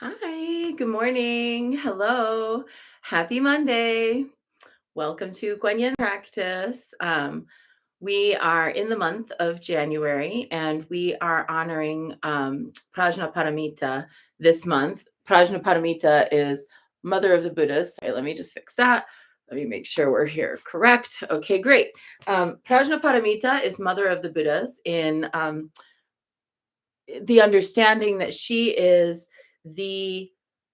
Hi, good morning. Hello. Happy Monday. Welcome to Kuan Yin practice. We are in the month of January and we are honoring Prajnaparamita this month. Prajnaparamita is Mother of the Buddhas. Okay, let me just fix that. Let me make sure we're here correct. Okay, great. Prajnaparamita is Mother of the Buddhas in the understanding that she is the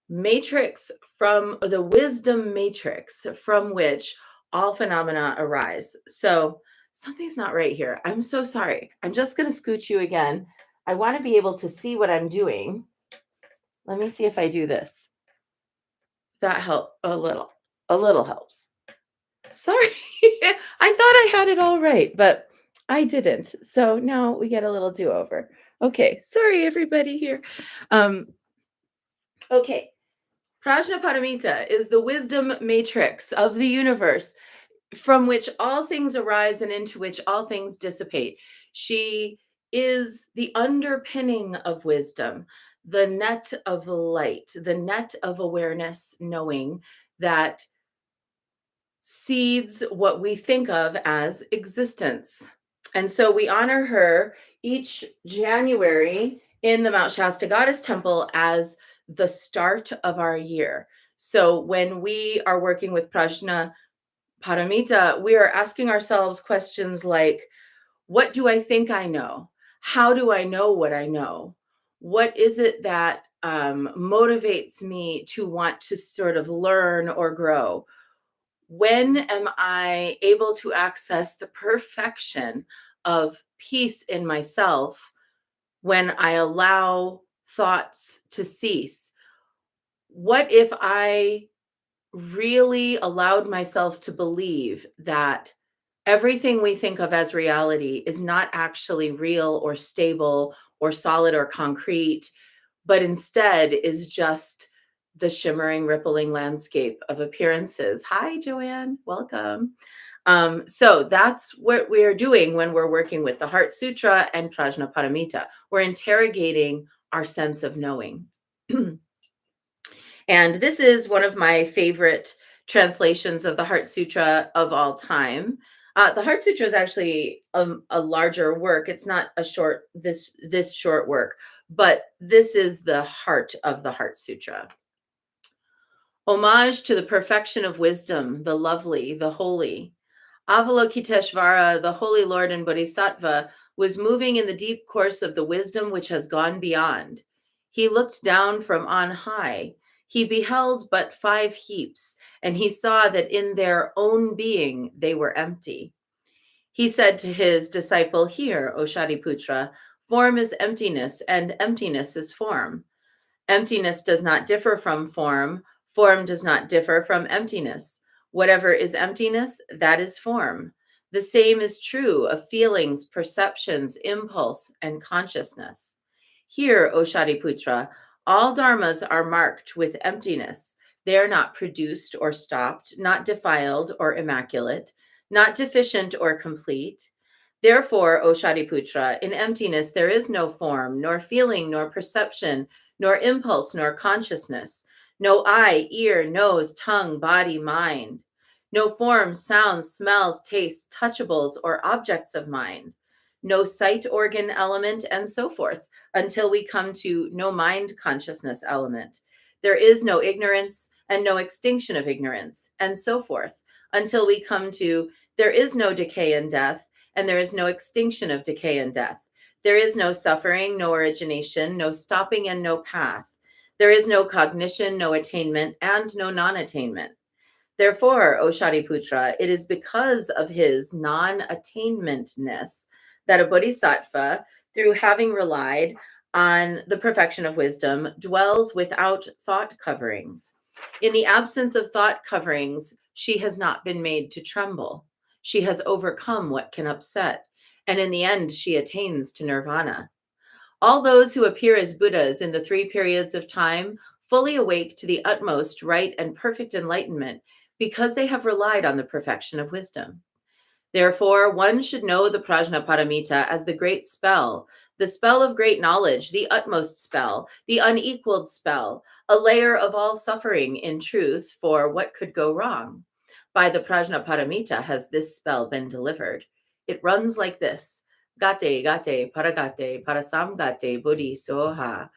matrix from the wisdom matrix from which all phenomena arise. So something's not right here. I'm so sorry. I'm just going to scoot you again. I want to be able to see what I'm doing. Let me see if I do this. That helped a little. A little helps. Sorry. I thought I had it all right, but I didn't. So now we get a little do-over. Okay. Sorry, everybody here. Um, okay. Prajnaparamita is the wisdom matrix of the universe from which all things arise and into which all things dissipate. She is the underpinning of wisdom, the net of light, the net of awareness, knowing that seeds what we think of as existence. And so we honor her each January in the Mount Shasta Goddess Temple as the start of our year. So when we are working with Prajna Paramita, we are asking ourselves questions like, what do I think I know? How do I know what I know? What is it that motivates me to want to sort of learn or grow? When am I able to access the perfection of peace in myself when I allow thoughts to cease? What if I really allowed myself to believe that everything we think of as reality is not actually real or stable or solid or concrete, but instead is just the shimmering, rippling landscape of appearances? Hi, Joanne. Welcome. So that's what we're doing when we're working with the Heart Sutra and Prajnaparamita. We're interrogating our sense of knowing. And this is one of my favorite translations of the Heart Sutra of all time. The Heart Sutra is actually a larger work. It's not a short this short work, but this is the heart of the Heart Sutra. Homage to the perfection of wisdom, the lovely, the holy. Avalokiteshvara, the Holy Lord and Bodhisattva, was moving in the deep course of the wisdom which has gone beyond. He looked down from on high. He beheld but 5 heaps, and he saw that in their own being they were empty. He said to his disciple, "Hear, O Shariputra, form is emptiness, and emptiness is form. Emptiness does not differ from form. Form does not differ from emptiness. Whatever is emptiness, that is form. The same is true of feelings, perceptions, impulse, and consciousness. Here, O Shariputra, all dharmas are marked with emptiness. They are not produced or stopped, not defiled or immaculate, not deficient or complete. Therefore, O Shariputra, in emptiness there is no form, nor feeling, nor perception, nor impulse, nor consciousness, no eye, ear, nose, tongue, body, mind, no forms, sounds, smells, tastes, touchables, or objects of mind, no sight organ element, and so forth, until we come to no mind consciousness element. There is no ignorance and no extinction of ignorance, and so forth, until we come to there is no decay and death, and there is no extinction of decay and death. There is no suffering, no origination, no stopping, and no path. There is no cognition, no attainment, and no non-attainment. Therefore, O Shariputra, it is because of his non-attainmentness that a bodhisattva, through having relied on the perfection of wisdom, dwells without thought coverings. In the absence of thought coverings, she has not been made to tremble. She has overcome what can upset, and in the end, she attains to nirvana. All those who appear as Buddhas in the 3 periods of time fully awake to the utmost right and perfect enlightenment because they have relied on the perfection of wisdom. Therefore, one should know the Prajnaparamita as the great spell The spell of great knowledge, the utmost spell, the unequaled spell, a layer of all suffering in truth, for what could go wrong? By the Prajna Paramita has this spell been delivered. It runs like this. Gate, gate, paragate, parasamgate, buddhi soha.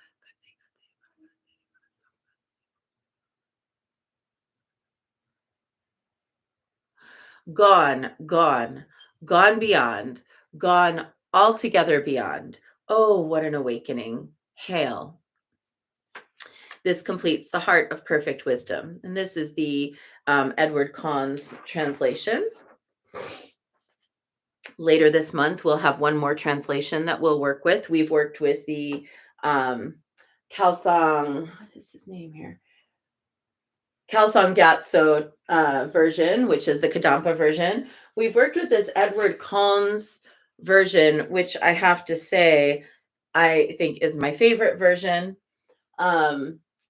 Gone, gone, gone beyond, gone altogether beyond. Oh, what an awakening. Hail. This completes the heart of perfect wisdom. And this is the Edward Cahn's translation. Later this month, we'll have one more translation that we'll work with. We've worked with the Khalsang, what is his name here? Khalsang Gyatso version, which is the Kadampa version. We've worked with this Edward Cahn's version, which I have to say, I think is my favorite version.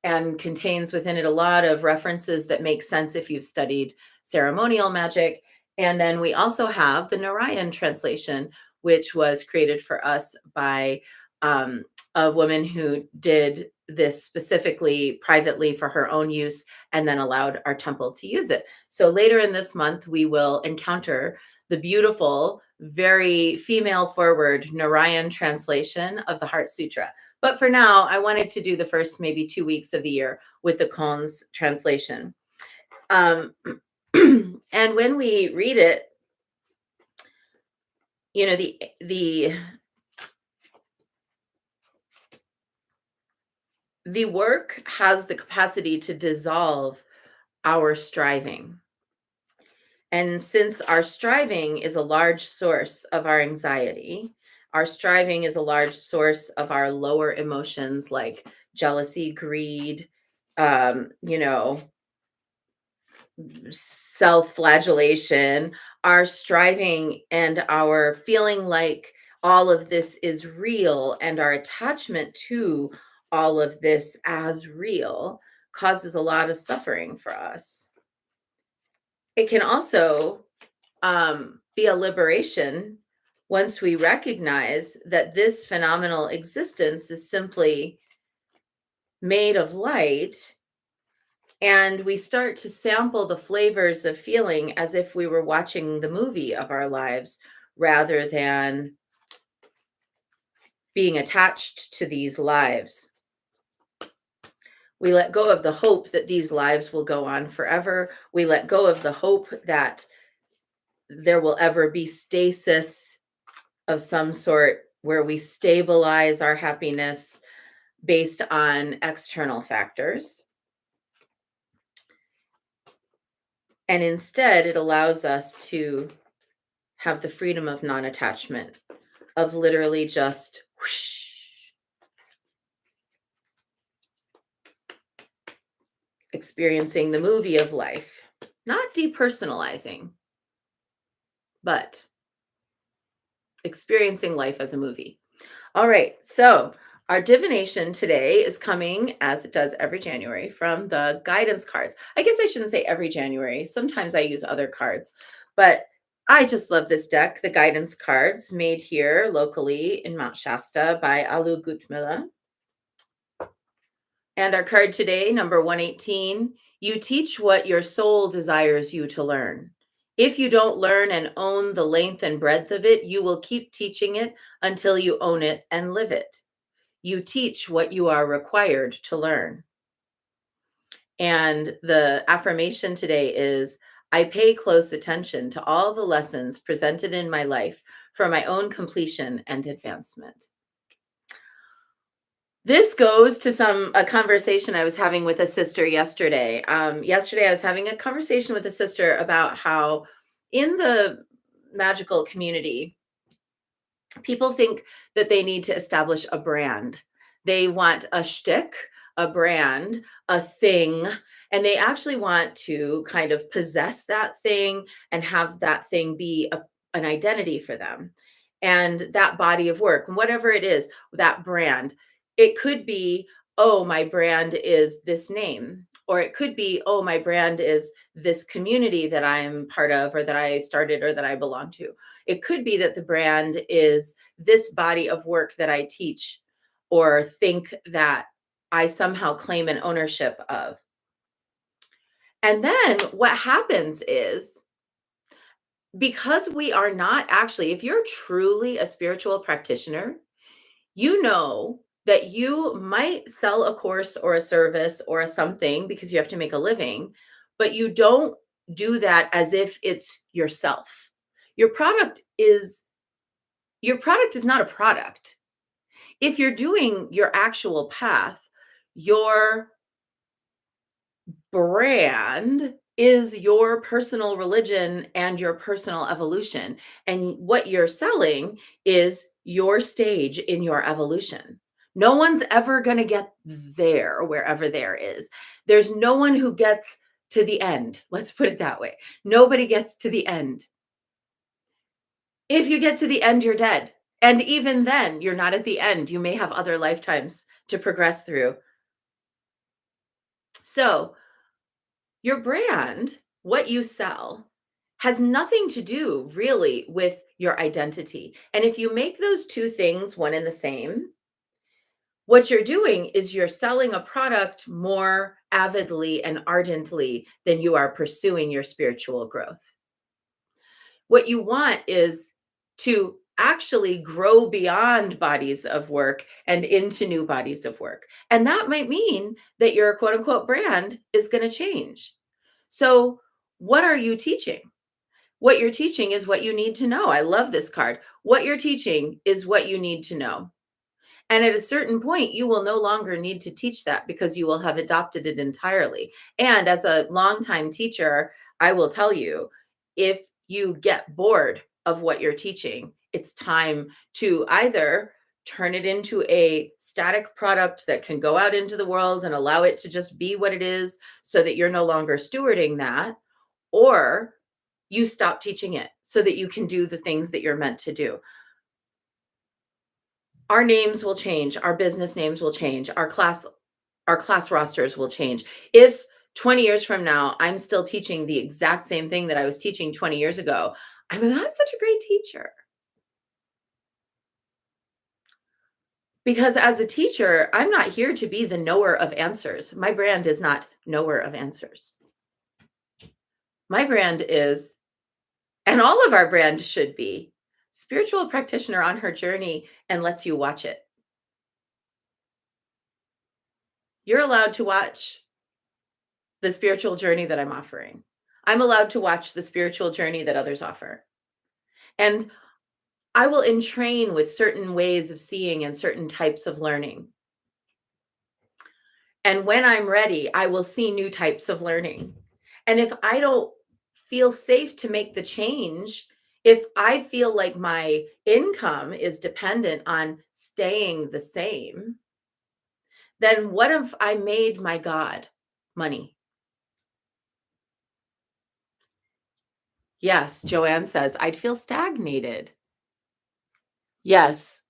And contains within it a lot of references that make sense if you've studied ceremonial magic. And then we also have the Narayan translation, which was created for us by a woman who did this specifically privately for her own use and then allowed our temple to use it. So later in this month, we will encounter the beautiful, very female forward Narayan translation of the Heart Sutra. But for now, I wanted to do the first maybe 2 weeks of the year with the Cahn's translation. And when we read it, you know, the work has the capacity to dissolve our striving. And since our striving is a large source of our anxiety, our striving is a large source of our lower emotions like jealousy, greed, you know, self-flagellation, our striving and our feeling like all of this is real and our attachment to all of this as real causes a lot of suffering for us. It can also be a liberation once we recognize that this phenomenal existence is simply made of light, and we start to sample the flavors of feeling as if we were watching the movie of our lives rather than being attached to these lives. We let go of the hope that these lives will go on forever. We let go of the hope that there will ever be stasis of some sort where we stabilize our happiness based on external factors. And instead, it allows us to have the freedom of non-attachment, of literally just whoosh, experiencing the movie of life, not depersonalizing, but experiencing life as a movie. All right, so our divination today is coming, as it does every January, from the guidance cards. I guess I shouldn't say every January. Sometimes I use other cards, but I just love this deck, the guidance cards made here locally in Mount Shasta by Alu Gutmila. And our card today, number 118, you teach what your soul desires you to learn. If you don't learn and own the length and breadth of it, you will keep teaching it until you own it and live it. You teach what you are required to learn. And the affirmation today is, I pay close attention to all the lessons presented in my life for my own completion and advancement. This goes to a conversation I was having with a sister yesterday. Yesterday, I was having a conversation with a sister about how in the magical community, people think that they need to establish a brand. They want a shtick, a brand, a thing, and they actually want to kind of possess that thing and have that thing be an identity for them. And that body of work, whatever it is, that brand, it could be, oh, my brand is this name, Or it could be, oh, my brand is this community that I'm part of, or that I started, or that I belong to. It could be that the brand is this body of work that I teach or think that I somehow claim an ownership of. And then what happens is, because we are not actually, if you're truly a spiritual practitioner, you know that you might sell a course or a service or a something because you have to make a living, but you don't do that as if it's yourself. Your product is your product is not a product. If you're doing your actual path, your brand is your personal religion and your personal evolution. And what you're selling is your stage in your evolution. No one's ever going to get there, wherever there is. There's no one who gets to the end. Let's put it that way. Nobody gets to the end. If you get to the end, you're dead. And even then, you're not at the end. You may have other lifetimes to progress through. So, your brand, what you sell, has nothing to do really with your identity. And if you make those two things one and the same, what you're doing is you're selling a product more avidly and ardently than you are pursuing your spiritual growth. What you want is to actually grow beyond bodies of work and into new bodies of work. And that might mean that your quote unquote brand is going to change. So, what are you teaching? What you're teaching is what you need to know. I love this card. What you're teaching is what you need to know. And at a certain point, you will no longer need to teach that because you will have adopted it entirely. And as a longtime teacher, I will tell you, if you get bored of what you're teaching, it's time to either turn it into a static product that can go out into the world and allow it to just be what it is so that you're no longer stewarding that, or you stop teaching it so that you can do the things that you're meant to do. Our names will change, our business names will change, our class rosters will change. If 20 years from now I'm still teaching the exact same thing that I was teaching 20 years ago, I'm not such a great teacher. Because as a teacher, I'm not here to be the knower of answers. My brand is not knower of answers. My brand is, and all of our brand should be, spiritual practitioner on her journey and lets you watch it. You're allowed to watch the spiritual journey that I'm offering. I'm allowed to watch the spiritual journey that others offer. And I will entrain with certain ways of seeing and certain types of learning. And when I'm ready, I will see new types of learning. And if I don't feel safe to make the change, if I feel like my income is dependent on staying the same, then what if I made my God money? Yes, Joanne says, I'd feel stagnated. Yes.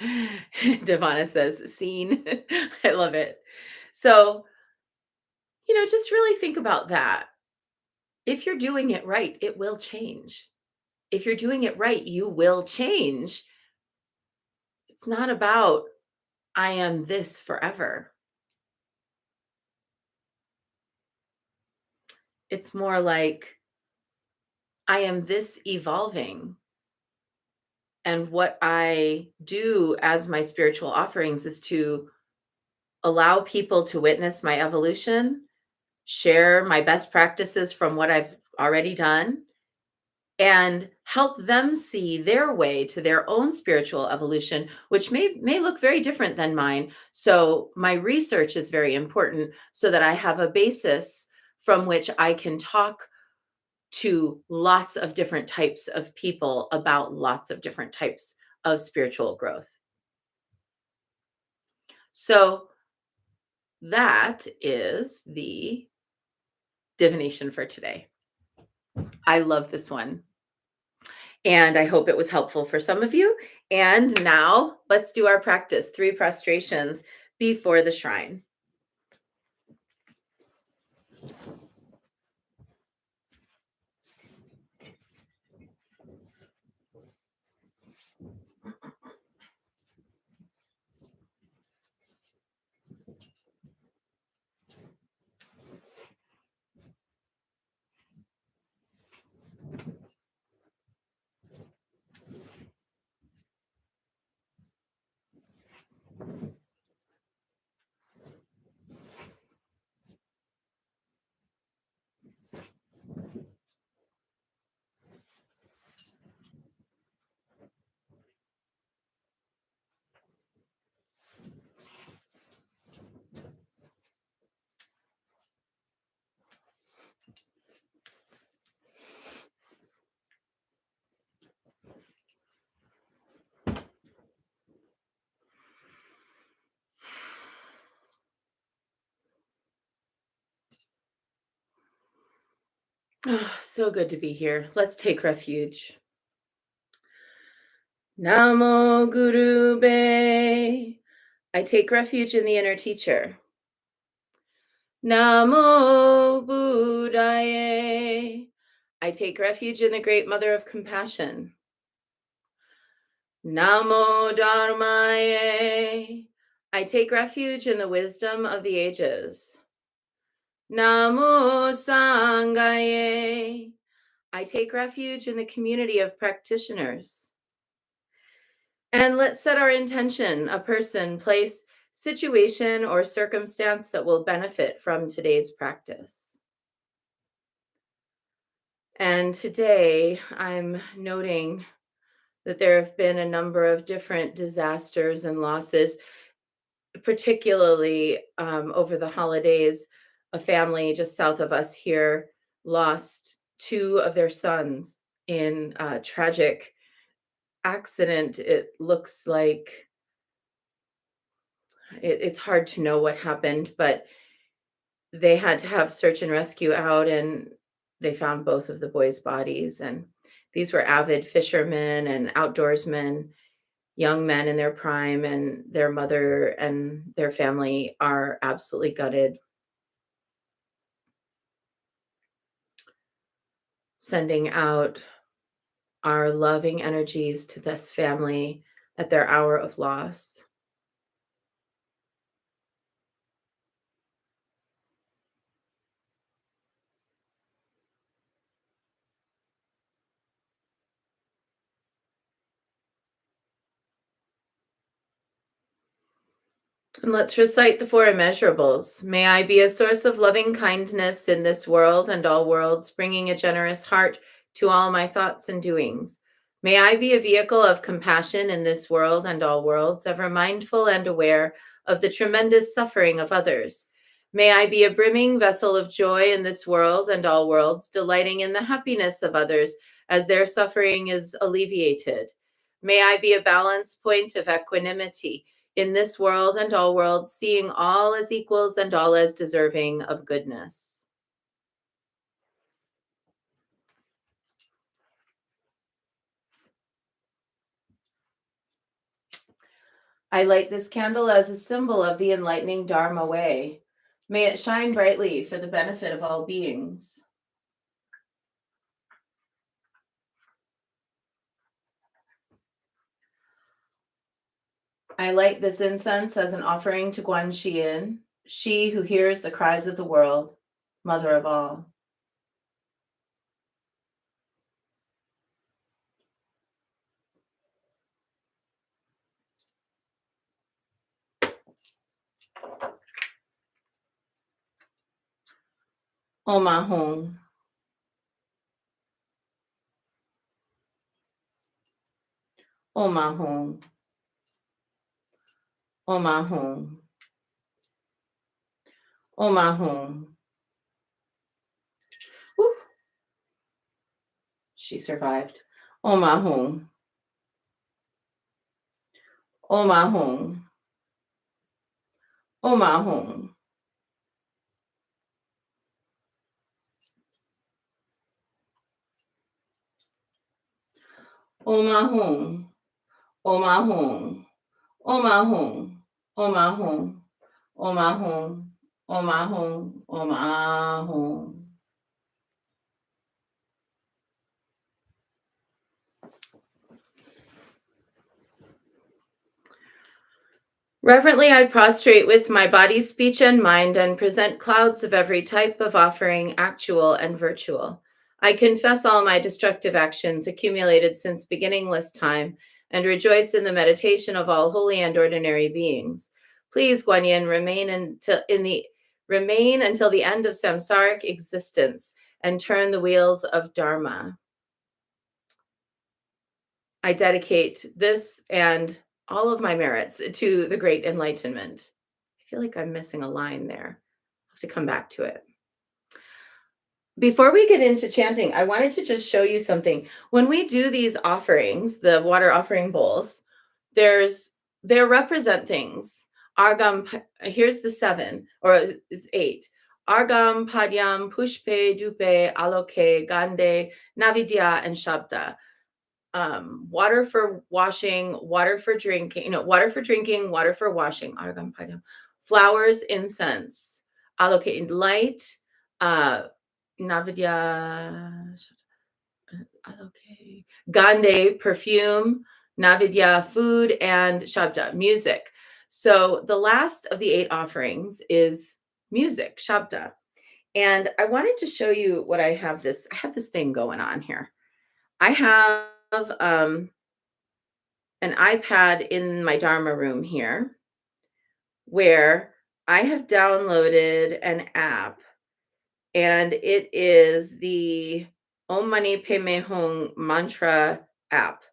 Devana says, "Scene." I love it. So, just really think about that. If you're doing it right, it will change. If you're doing it right, you will change. It's not about, I am this forever. It's more like, I am this evolving. And what I do as my spiritual offerings is to allow people to witness my evolution, share my best practices from what I've already done, and help them see their way to their own spiritual evolution, which may look very different than mine. So my research is very important so that I have a basis from which I can talk to lots of different types of people about lots of different types of spiritual growth. So that is the divination for today. I love this one. And I hope it was helpful for some of you. And now let's do our practice, 3 prostrations before the shrine. Oh, so good to be here. Let's take refuge. Namo Guru Be. I take refuge in the inner teacher. Namo Buddhaye. I take refuge in the great mother of compassion. Namo Dharmaye. I take refuge in the wisdom of the ages. Namo Sanghaye. I take refuge in the community of practitioners. And let's set our intention, a person, place, situation, or circumstance that will benefit from today's practice. And today I'm noting that there have been a number of different disasters and losses, particularly over the holidays. A family just south of us here lost 2 of their sons in a tragic accident. It looks like it's hard to know what happened, but they had to have search and rescue out, and they found both of the boys' bodies. And these were avid fishermen and outdoorsmen, young men in their prime, and their mother and their family are absolutely gutted. Sending out our loving energies to this family at their hour of loss. And let's recite the 4 immeasurables. May I be a source of loving kindness in this world and all worlds, bringing a generous heart to all my thoughts and doings. May I be a vehicle of compassion in this world and all worlds, ever mindful and aware of the tremendous suffering of others. May I be a brimming vessel of joy in this world and all worlds, delighting in the happiness of others as their suffering is alleviated. May I be a balance point of equanimity in this world and all worlds, seeing all as equals and all as deserving of goodness. I light this candle as a symbol of the enlightening Dharma way. May it shine brightly for the benefit of all beings. I light this incense as an offering to Kuan Yin, she who hears the cries of the world, mother of all. Om Ahum. Om Ahum. Om Ahum. Om Ahum. Woo. She survived. Om Ahum. Om Ahum. Om Ahum. Omahong, Omahong, Omahong, Omahong, Omahong, Omahong, Omahong. Reverently, I prostrate with my body, speech, and mind and present clouds of every type of offering, actual and virtual. I confess all my destructive actions accumulated since beginningless time and rejoice in the meditation of all holy and ordinary beings. Please, Kuan Yin, remain until the end of samsaric existence and turn the wheels of Dharma. I dedicate this and all of my merits to the great enlightenment. I feel like I'm missing a line there. I'll have to come back to it. Before we get into chanting, I wanted to just show you something. When we do these offerings, the water offering bowls, they represent things. Argam, here's the 7 or is 8. Argam, Padyam, Pushpe, Dupe, Aloke, Gande, Navidya, and Shabda. Water for washing, water for drinking, water for drinking, water for washing, argam padam, flowers, incense, allocate light, uh, navidya, allocate, gande, perfume, navidya, food, and shabda, music. So the last of the 8 offerings is music, shabda. And I wanted to show you what I have this thing going on here. I have an iPad in my Dharma room here where I have downloaded an app, and it is the Om Mani Padme Hum mantra app.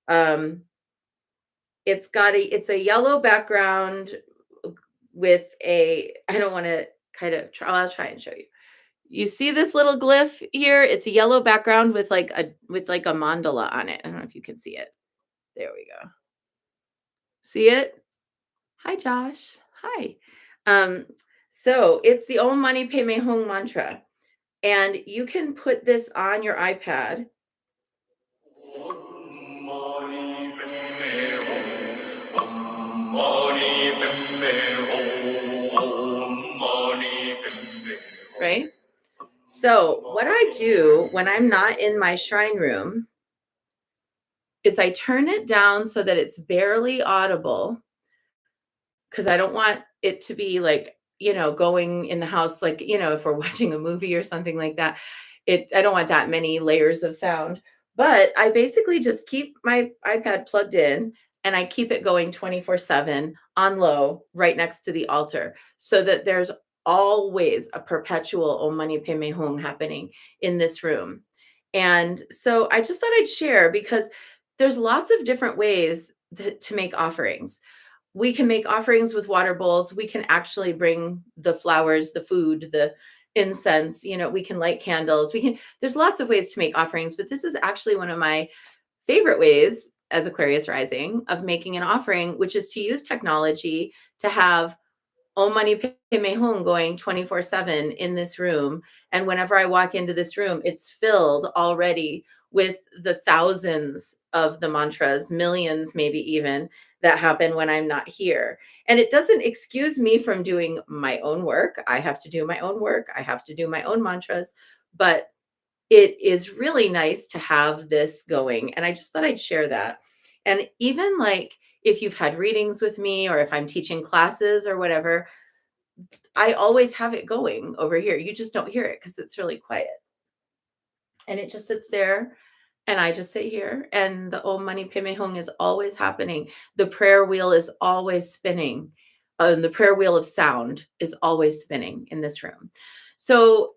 Um, it's a yellow background with a I don't want to kind of try, I'll try and show you. You see this little glyph here? It's a yellow background with like a mandala on it. I don't know if you can see it. There we go. See it? Hi, Josh. Hi. Um, so it's the Om Mani Padme Hum mantra, and you can put this on your iPad. Right? So, what I do when I'm not in my shrine room is I turn it down so that it's barely audible because I don't want it to be like, going in the house, like, if we're watching a movie or something like that. I don't want that many layers of sound. But I basically just keep my iPad plugged in and I keep it going 24/7 on low right next to the altar so that there's always a perpetual Om Mani Padme Hum happening in this room. And so I just thought I'd share because there's lots of different ways to make offerings. We can make offerings with water bowls. We can actually bring the flowers, the food, the incense, we can light candles. There's lots of ways to make offerings, but this is actually one of my favorite ways as Aquarius rising of making an offering, which is to use technology to have Om Mani Padme Hum going 24/7 in this room. And whenever I walk into this room, it's filled already with the thousands of the mantras, millions maybe even, that happen when I'm not here. And it doesn't excuse me from doing my own work. I have to do my own work. I have to do my own mantras. But it is really nice to have this going. And I just thought I'd share that. And even like if you've had readings with me or if I'm teaching classes or whatever, I always have it going over here. You just don't hear it because it's really quiet. And it just sits there and I just sit here and the Om Mani Padme Hum is always happening. The prayer wheel is always spinning. The prayer wheel of sound is always spinning in this room. So,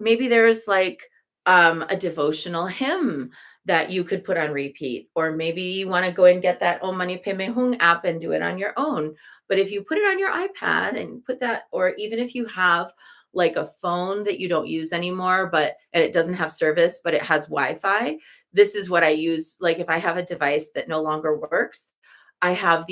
maybe there's like a devotional hymn that you could put on repeat, or maybe you want to go and get that Om Mani Padme Hum app and do it on your own. But if you put it on your iPad and put that, or even if you have like a phone that you don't use anymore, and it doesn't have service, but it has Wi-Fi. This is what I use. Like if I have a device that no longer works, I have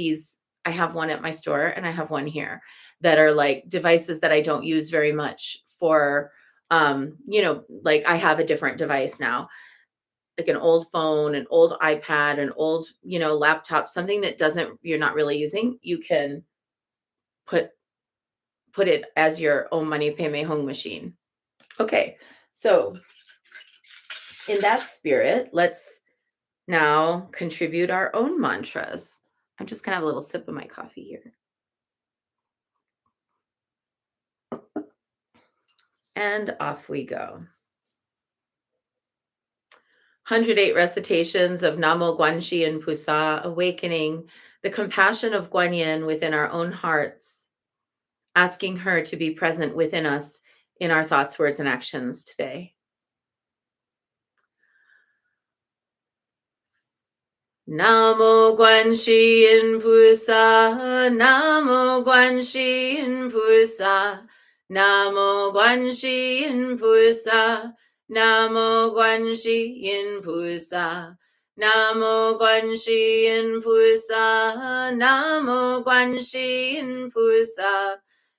one at my store and I have one here that are like devices that I don't use very much for, like I have a different device now. like an old phone, an old iPad, an old, laptop, something that you're not really using, you can put it as your Om Mani Padme Hung machine. Okay, so in that spirit, let's now contribute our own mantras. I'm just gonna have a little sip of my coffee here. And off we go. 108 recitations of Namo Guanxi and Pusa, awakening the compassion of Kuan Yin within our own hearts, asking her to be present within us in our thoughts, words, and actions today. Namo Guanxi and Pusa, Namo Guanxi and Pusa, Namo Guanxi and Pusa, Namo Guanxi and Pusa, Namo Guanxi and Pusa, Namo Guanxi and Pusa,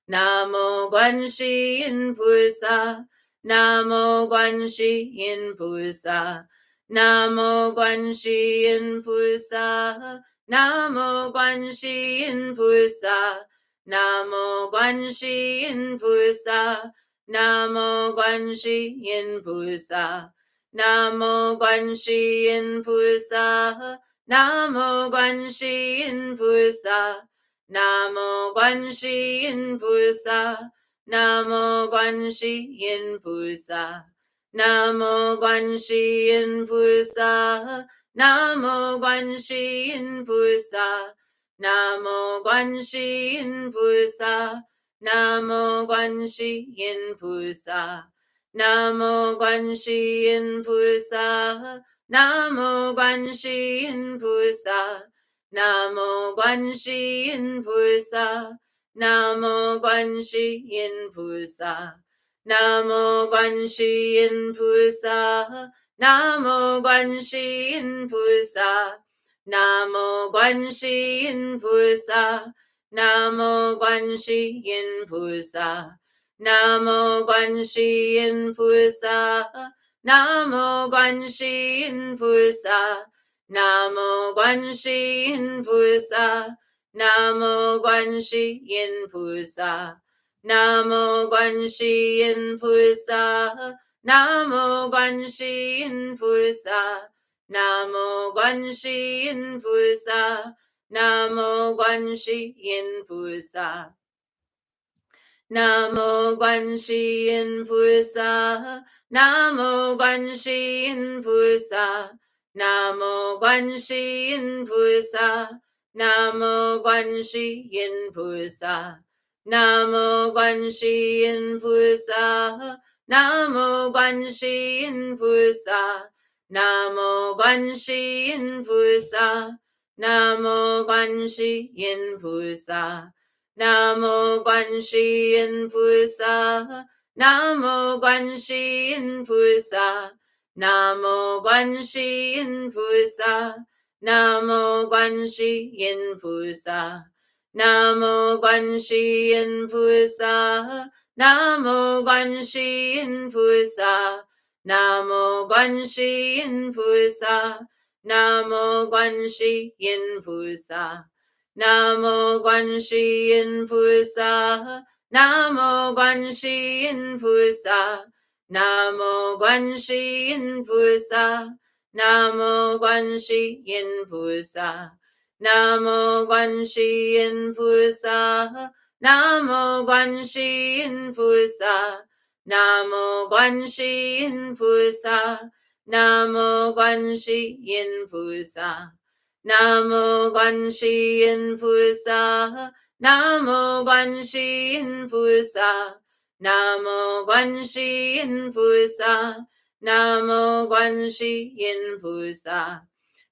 Namo Guanxi and Pusa, Namo Guanxi and Pusa. Namo Guanxi and Pusa, Namo Guanxi and Pusa, Namo Guanxi and Pusa, Namo Guanxi and Pusa, Namo Guanxi and Pusa, Namo Guanxi and Pusa, Namo Guanxi and Pusa, Namo Guanxi and Pusa. Namo Guanxi and Pusa, Namo Guanxi and Pusa, Namo Guanxi and Pusa, Namo Guanxi and Pusa, Namo Guanxi and Pusa, Namo Guanxi and Pusa, Namo Guanxi and Pusa, Namo Guanxi and Pusa. Namo Guanxi and Pusa, Namo Guanxi and Pusa, Namo Guanxi and Pusa, Namo Guanxi and Pusa, Namo Guanxi and Pusa, Namo Guanxi and Pusa, Namo Guanxi and Pusa, Namo Guanxi and Pusa. Namo Guanxi and Pusa, Namo Guanxi and Pusa, Namo Guanxi and Pusa, Namo Guanxi and Pusa. Namo Guanxi and Pusa, Namo Guanxi and Pusa, Namo Guanxi and Pusa, Namo Guanxi and Pusa. Namo Guanxi and Pusa, Namo Guanxi and Pusa, Namo Guanxi and Pusa, Namo Guanxi and Pusa. Namo Guanxi and Pusa, Namo Guanxi and Pusa, Namo Guanxi and Pusa, Namo Guanxi and Pusa. Namo Guanxi and Pusa, Namo Guanxi and Pusa, Namo Guanxi and Pusa, Namo Guanxi and Pusa. Namo Guanxi and Pusa, Namo Guanxi and Pusa, Namo Guanxi and Pusa, Namo Guanxi and Pusa. Namo Guanxi and Pusa, Namo Guanxi and Pusa, Namo Guanxi and Pusa, Namo Guanxi and Pusa. Namo Guanxi and Pusa, Namo Guanxi and Pusa, Namo Guanxi and Pusa, Namo Guanxi and Pusa.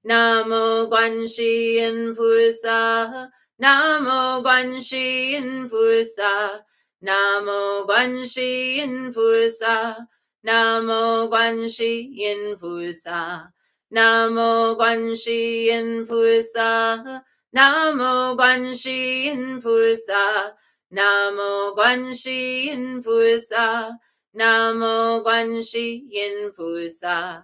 Namo Guanxi and Pusa, Namo Guanxi and Pusa, Namo Guanxi and Pusa, Namo Guanxi and Pusa. Namo Guanxi and Pusa, Namo Guanxi and Pusa, Namo Guanxi and Pusa, Namo Guanxi and Pusa.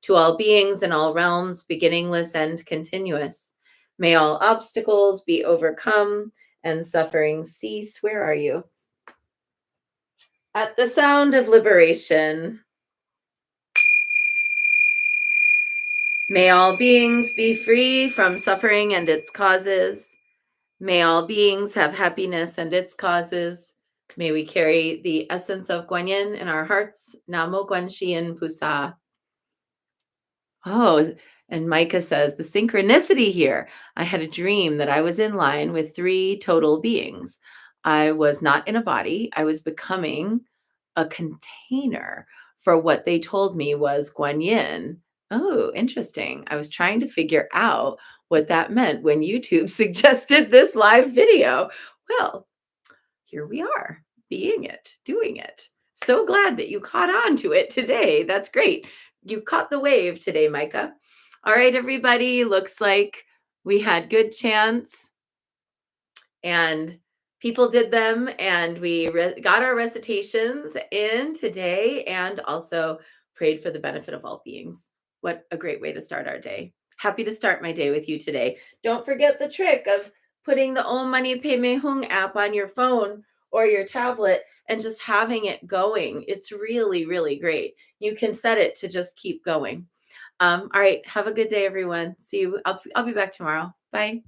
To all beings in all realms, beginningless and continuous. May all obstacles be overcome and suffering cease. Where are you? At the sound of liberation, may all beings be free from suffering and its causes. May all beings have happiness and its causes. May we carry the essence of Kuan Yin in our hearts. Namo Kuan Yin Pusa. Oh, and Micah says the synchronicity here. I had a dream that I was in line with three total beings. I was not in a body. I was becoming a container for what they told me was Guan Yin. Oh, interesting. I was trying to figure out what that meant when YouTube suggested this live video. Well, here we are, being it, doing it. So glad that you caught on to it today. That's great. You caught the wave today, Micah. All right, everybody. Looks like we had good chants and people did them, and we got our recitations in today and also prayed for the benefit of all beings. What a great way to start our day. Happy to start my day with you today. Don't forget the trick of putting the Om Mani Padme Hung app on your phone or your tablet and just having it going. It's really, really great. You can set it to just keep going. All right. Have a good day, everyone. See you. I'll be back tomorrow. Bye.